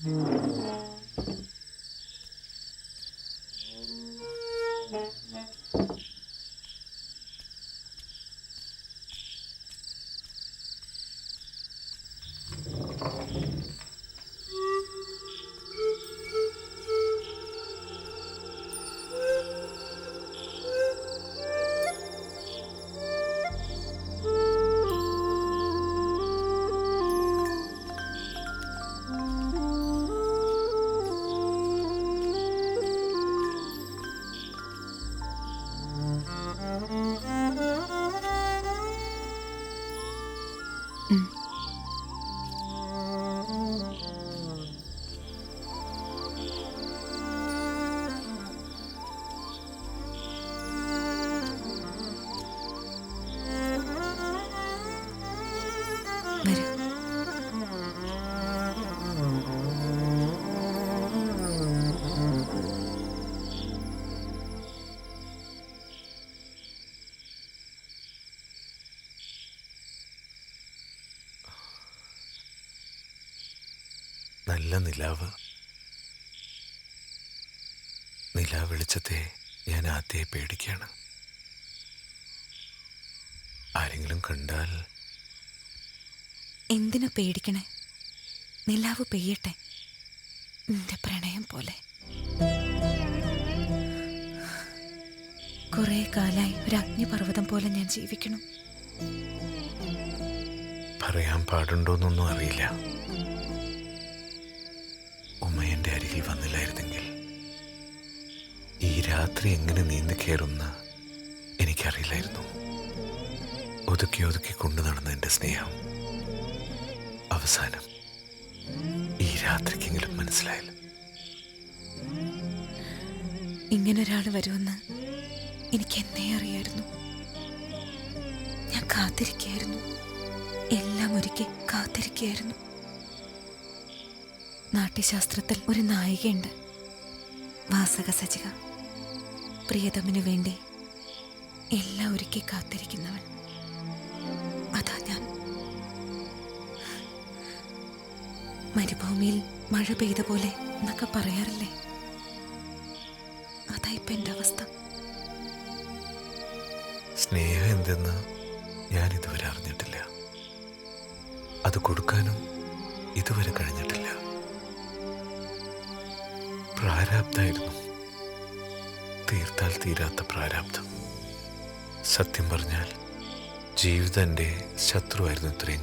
വരൂ. നല്ല നിലാവ്. വെളിച്ചത്തെ ഞാൻ ആദ്യമായി പേടിക്കുകയാണ്. ആരെങ്കിലും കണ്ടാൽ എന്തിനു പേടിക്കണേ? നിലാവ് പെയ്യട്ടെ, നിന്റെ പ്രണയം പോലെ. കുറെ കാലായി ഒരു അഗ്നിപർവ്വതം പോലെ ഞാൻ ജീവിക്കണം. പറയാൻ പാടുണ്ടോന്നൊന്നും അറിയില്ല. ഉമ്മ എൻ്റെ അരികിൽ വന്നില്ലായിരുന്നെങ്കിൽ ഈ രാത്രി എങ്ങനെ നീന്തി കയറുന്ന എനിക്കറിയില്ലായിരുന്നു. ഒതുക്കി ഒതുക്കി കൊണ്ടു നടന്ന എൻ്റെ സ്നേഹം അവസാനം ഈ രാത്രിക്കെങ്കിലും മനസ്സിലായില്ല. ഇങ്ങനൊരാൾ വരുമെന്ന് എനിക്ക് എന്നേ അറിയായിരുന്നു. ഞാൻ കാത്തിരിക്കുകയായിരുന്നു, എല്ലാം ഒരുക്കി കാത്തിരിക്കുകയായിരുന്നു. നാട്യശാസ്ത്രത്തിൽ ഒരു നായികയുണ്ട്, വാസക സജിക. പ്രിയതമനു വേണ്ടി എല്ലാം ഒരുക്കി കാത്തിരിക്കുന്നവൾ. അതാ ഞാൻ. മരുഭൂമിയിൽ മഴ പെയ്ത പോലെ എന്നൊക്കെ പറയാറില്ലേ, അതാ ഇപ്പൊ എൻ്റെ അവസ്ഥ. സ്നേഹം എന്തെന്ന് ഞാൻ ഇതുവരെ അറിഞ്ഞിട്ടില്ല. അത് കൊടുക്കാനും ഇതുവരെ കഴിഞ്ഞിട്ടില്ല. പ്രാരാബ്ധായിരുന്നു, തീർത്താൽ തീരാത്ത പ്രാരാബ്ധം. സത്യം പറഞ്ഞാൽ ജീവിതം എൻ്റെ ശത്രുവായിരുന്നു ഇത്രയും